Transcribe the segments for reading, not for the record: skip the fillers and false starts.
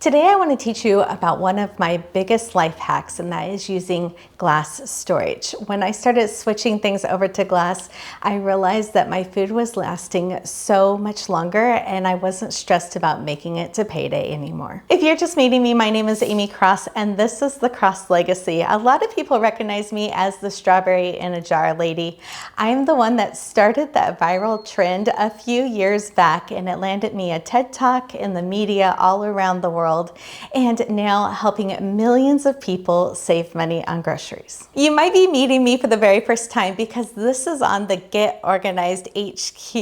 Today I want to teach you about one of my biggest life hacks, and that is using glass storage. When I started switching things over to glass, I realized that my food was lasting so much longer and I wasn't stressed about making it to payday anymore. If you're just meeting me, my name is 𝐂𝐻𝐋𝐿 and this is the 𝐋𝐈𝐍𝐊𝐒 Legacy. A lot of people recognize me as the strawberry in a jar lady. I'm the one that started that viral trend a few years back, and it landed me a TED Talk in the media all around the world, and now helping millions of people save money on groceries. You might be meeting me for the very first time because this is on the Get Organized HQ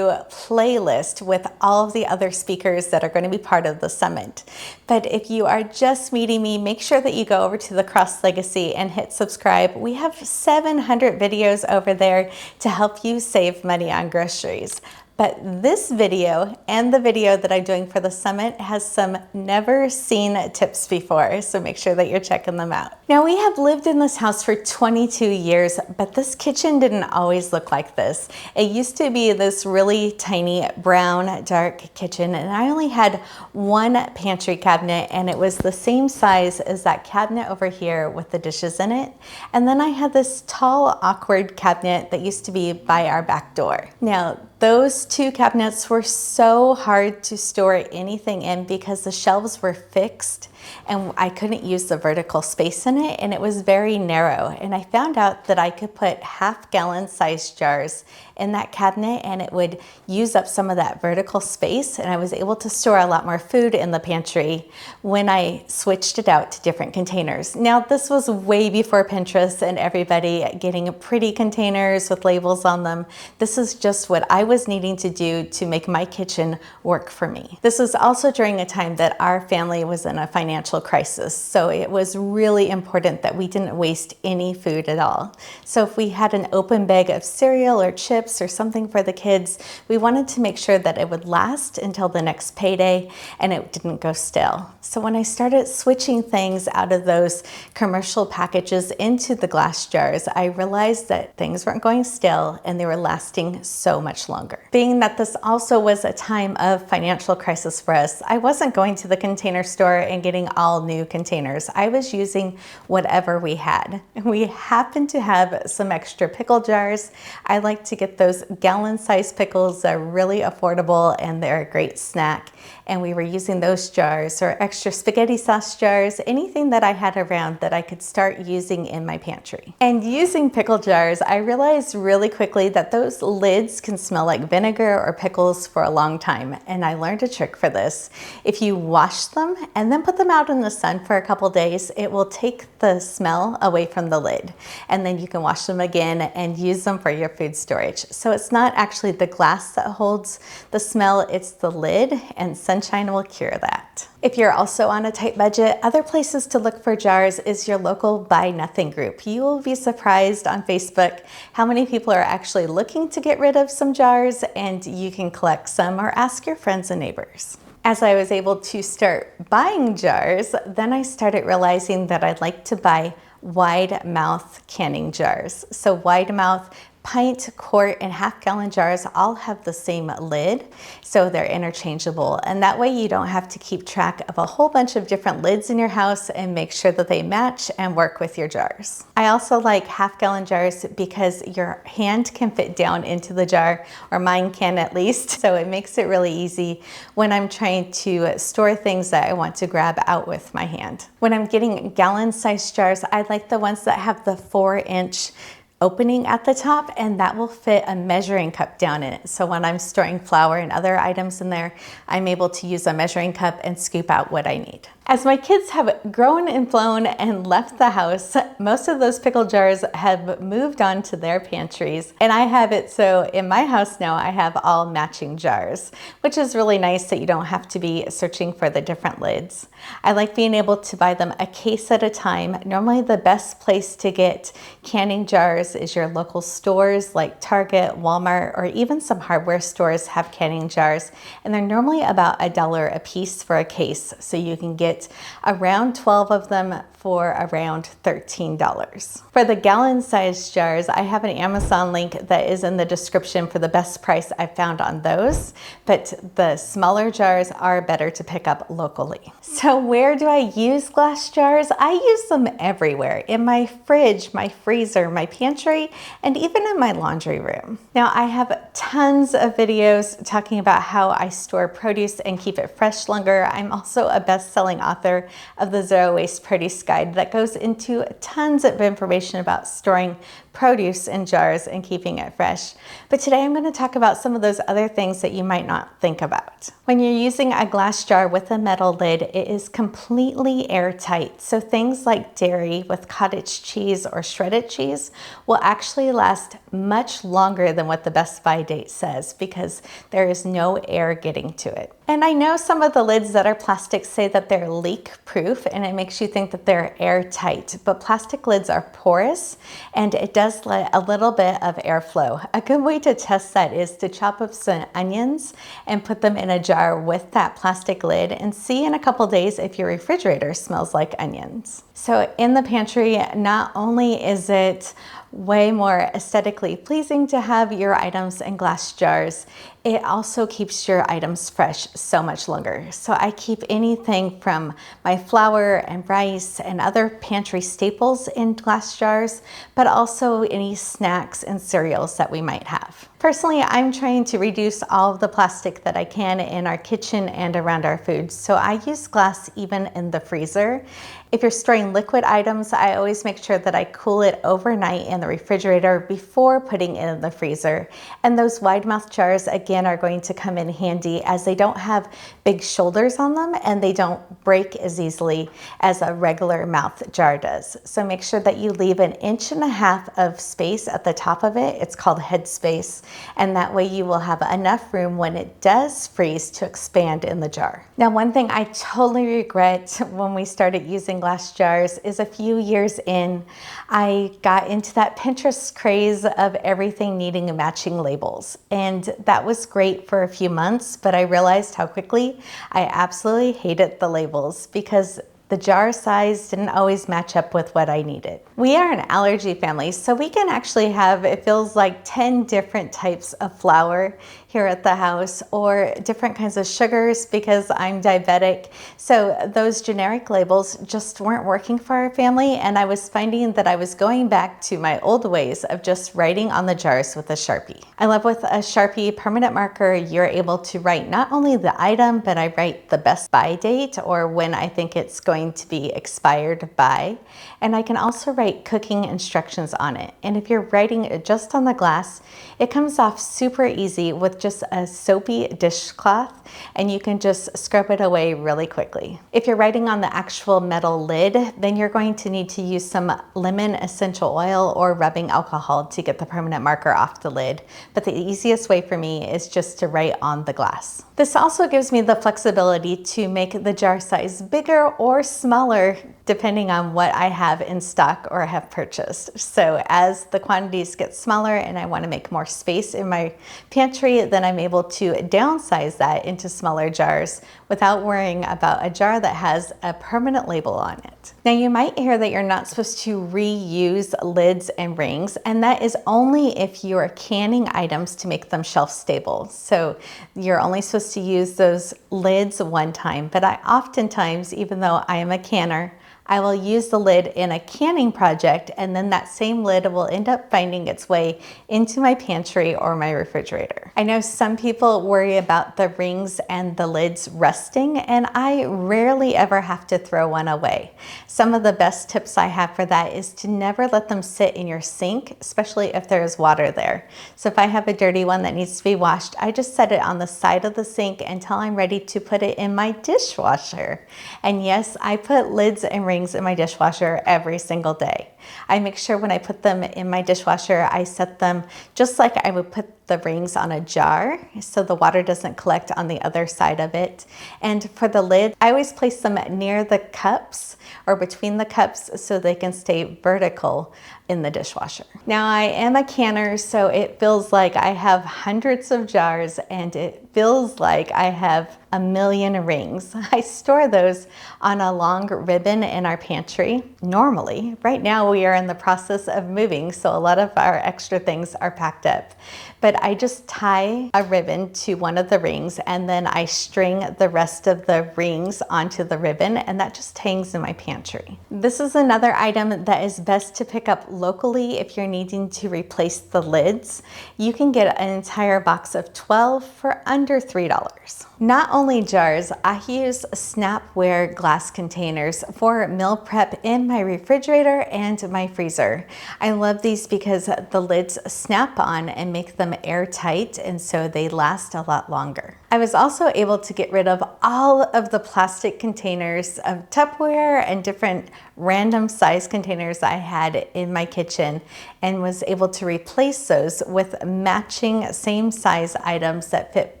playlist with all of the other speakers that are going to be part of the summit. But if you are just meeting me, make sure that you go over to the 𝐋𝐈𝐍𝐿𝒂 Legacy and hit subscribe. We have 700 videos over there to help you save money on groceries. But this video and the video that I'm doing for the summit has some never seen tips before, so make sure that you're checking them out. Now, we have lived in this house for 22 years, but this kitchen didn't always look like this. It used to be this really tiny brown dark kitchen, and I only had one pantry cabinet, and it was the same size as that cabinet over here with the dishes in it. And then I had this tall, awkward cabinet that used to be by our back door. Now, those two cabinets were so hard to store anything in because the shelves were fixed and I couldn't use the vertical space in it, and it was very narrow. And I found out that I could put half-gallon sized jars in that cabinet and it would use up some of that vertical space, and I was able to store a lot more food in the pantry when I switched it out to different containers. Now, this was way before Pinterest and everybody getting pretty containers with labels on them. This is just what I was needing to do to make my kitchen work for me. This was also during a time that our family was in a financial crisis, so it was really important that we didn't waste any food at all. So if we had an open bag of cereal or chips or something for the kids, we wanted to make sure that it would last until the next payday and it didn't go stale. So when I started switching things out of those commercial packages into the glass jars, I realized that things weren't going stale and they were lasting so much longer. Being that this also was a time of financial crisis for us, I wasn't going to the container store and getting all new containers. I was using whatever we had. We happened to have some extra pickle jars. I like to get those gallon-sized pickles. They're really affordable and they're a great snack. And we were using those jars, or extra spaghetti sauce jars, anything that I had around that I could start using in my pantry. And using pickle jars, I realized really quickly that those lids can smell like vinegar or pickles for a long time. And I learned a trick for this. If you wash them and then put them out in the sun for a couple days, it will take the smell away from the lid. And then you can wash them again and use them for your food storage. So it's not actually the glass that holds the smell, it's the lid, and sunshine will cure that. If you're also on a tight budget, other places to look for jars is your local Buy Nothing group. You will be surprised on Facebook how many people are actually looking to get rid of some jars, and you can collect some or ask your friends and neighbors. As I was able to start buying jars, then I started realizing that I'd like to buy wide mouth canning jars. So wide mouth pint, quart, and half-gallon jars all have the same lid, so they're interchangeable. And that way you don't have to keep track of a whole bunch of different lids in your house and make sure that they match and work with your jars. I also like half-gallon jars because your hand can fit down into the jar, or mine can at least, so it makes it really easy when I'm trying to store things that I want to grab out with my hand. When I'm getting gallon-sized jars, I like the ones that have the 4-inch opening at the top, and that will fit a measuring cup down in it. So when I'm storing flour and other items in there, I'm able to use a measuring cup and scoop out what I need. As my kids have grown and flown and left the house, most of those pickle jars have moved on to their pantries, and I have it so in my house now I have all matching jars, which is really nice that you don't have to be searching for the different lids. I like being able to buy them a case at a time. Normally the best place to get canning jars is your local stores like Target, Walmart, or even some hardware stores have canning jars, and they're normally about $1 a piece for a case, so you can get get around 12 of them for around $13. For the gallon-sized jars, I have an Amazon link that is in the description for the best price I've found on those, but the smaller jars are better to pick up locally. So where do I use glass jars? I use them everywhere, in my fridge, my freezer, my pantry, and even in my laundry room. Now, I have tons of videos talking about how I store produce and keep it fresh longer. I'm also a best-selling author of the Zero Waste Produce Guide that goes into tons of information about storing produce in jars and keeping it fresh. But today I'm going to talk about some of those other things that you might not think about. When you're using a glass jar with a metal lid, it is completely airtight. So things like dairy with cottage cheese or shredded cheese will actually last much longer than what the best by date says because there is no air getting to it. And I know some of the lids that are plastic say that they're leak proof and it makes you think that they're airtight, but plastic lids are porous and it does let a little bit of airflow. A good way to test that is to chop up some onions and put them in a jar with that plastic lid and see in a couple days if your refrigerator smells like onions. So in the pantry, not only is it way more aesthetically pleasing to have your items in glass jars, it also keeps your items fresh so much longer. So I keep anything from my flour and rice and other pantry staples in glass jars, but also any snacks and cereals that we might have. Personally, I'm trying to reduce all of the plastic that I can in our kitchen and around our food, so I use glass even in the freezer. If you're storing liquid items, I always make sure that I cool it overnight in the refrigerator before putting it in the freezer. And those wide mouth jars, again, are going to come in handy as they don't have big shoulders on them and they don't break as easily as a regular mouth jar does. So make sure that you leave 1.5 inches of space at the top of it. It's called head space. And that way you will have enough room when it does freeze to expand in the jar. Now, one thing I totally regret when we started using glass jars is a few years in, I got into that Pinterest craze of everything needing matching labels. And that was great for a few months, but I realized how quickly I absolutely hated the labels because the jar size didn't always match up with what I needed. We are an allergy family, so we can actually have, it feels like 10 different types of flour here at the house or different kinds of sugars because I'm diabetic. So those generic labels just weren't working for our family, and I was finding that I was going back to my old ways of just writing on the jars with a Sharpie. I love with a Sharpie permanent marker, you're able to write not only the item, but I write the best by date or when I think it's going to be expired by. And I can also write cooking instructions on it. And if you're writing it just on the glass, it comes off super easy with just a soapy dishcloth, and you can just scrub it away really quickly. If you're writing on the actual metal lid, then you're going to need to use some lemon essential oil or rubbing alcohol to get the permanent marker off the lid. But the easiest way for me is just to write on the glass. This also gives me the flexibility to make the jar size bigger or smaller depending on what I have in stock or have purchased. So as the quantities get smaller and I want to make more space in my pantry, then I'm able to downsize that into smaller jars without worrying about a jar that has a permanent label on it. Now you might hear that you're not supposed to reuse lids and rings, and that is only if you're canning items to make them shelf stable. So you're only supposed to use those lids one time, but I oftentimes, even though I am a canner, I will use the lid in a canning project, and then that same lid will end up finding its way into my pantry or my refrigerator. I know some people worry about the rings and the lids rusting, and I rarely ever have to throw one away. Some of the best tips I have for that is to never let them sit in your sink, especially if there's water there. So if I have a dirty one that needs to be washed, I just set it on the side of the sink until I'm ready to put it in my dishwasher. And yes, I put lids and rings in my dishwasher every single day. I make sure when I put them in my dishwasher, I set them just like I would put the rings on a jar so the water doesn't collect on the other side of it. And for the lid, I always place them near the cups or between the cups so they can stay vertical in the dishwasher. Now I am a canner, so it feels like I have hundreds of jars and it feels like I have a million rings. I store those on a long ribbon in our pantry. Normally, right now we are in the process of moving, so a lot of our extra things are packed up. But I just tie a ribbon to one of the rings and then I string the rest of the rings onto the ribbon, and that just hangs in my pantry. This is another item that is best to pick up locally if you're needing to replace the lids. You can get an entire box of 12 for under $3. Not only jars, I use Snapware glass containers for meal prep in my refrigerator and my freezer. I love these because the lids snap on and make them airtight, and so they last a lot longer. I was also able to get rid of all of the plastic containers of Tupperware and different random size containers I had in my kitchen, and was able to replace those with matching same size items that fit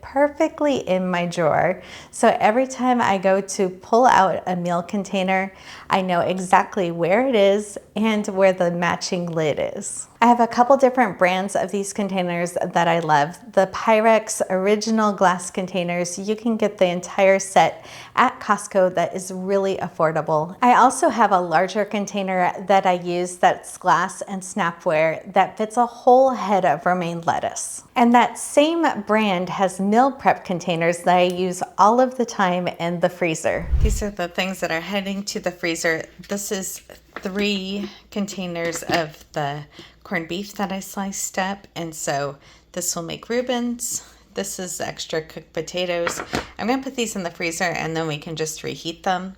perfectly in my drawer. So every time I go to pull out a meal container, I know exactly where it is and where the matching lid is. I have a couple different brands of these containers that I love. The Pyrex original glass containers, you can get the entire set at Costco that is really affordable. I also have a larger container that I use that's glass and Snapware that fits a whole head of romaine lettuce. And that same brand has meal prep containers that I use all of the time in the freezer. These are the things that are heading to the freezer. This is 3 containers of the corned beef that I sliced up, and so this will make Reubens. This is extra cooked potatoes. I'm going to put these in the freezer and then we can just reheat them.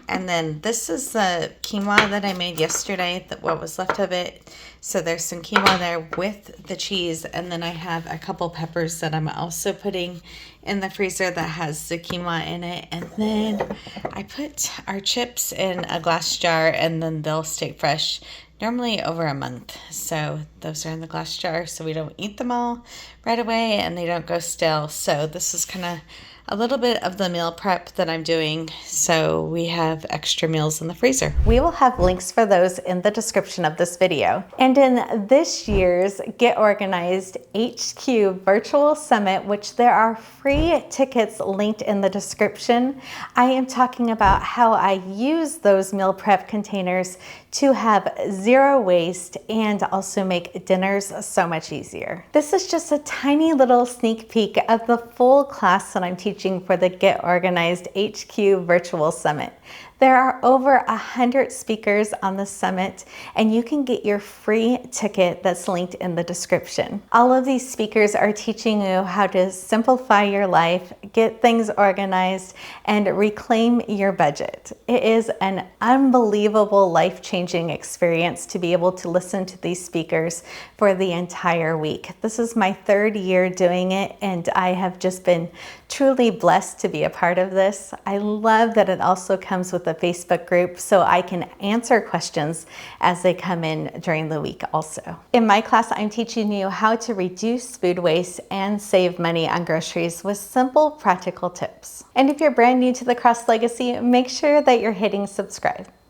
And then this is the quinoa that I made yesterday, what was left of it. So there's some quinoa there with the cheese, and then I have a couple peppers that I'm also putting in the freezer that has the quinoa in it. And then I put our chips in a glass jar and then they'll stay fresh normally over a month. So those are in the glass jar so we don't eat them all right away and they don't go stale. So this is kind of a little bit of the meal prep that I'm doing, so we have extra meals in the freezer. We will have links for those in the description of this video. And in this year's Get Organized HQ Virtual Summit, which there are free tickets linked in the description, I am talking about how I use those meal prep containers to have zero waste and also make dinners so much easier. This is just a tiny little sneak peek of the full class that I'm teaching for the Get Organized HQ Virtual Summit. There are over 100 speakers on the summit, and you can get your free ticket that's linked in the description. All of these speakers are teaching you how to simplify your life, get things organized, and reclaim your budget. It is an unbelievable life-changing experience to be able to listen to these speakers for the entire week. This is my 3rd year doing it, and I have just been truly blessed to be a part of this. I love that it also comes with a Facebook group so I can answer questions as they come in during the week also. In my class, I'm teaching you how to reduce food waste and save money on groceries with simple, practical tips. And if you're brand new to the Cross Legacy, make sure that you're hitting subscribe.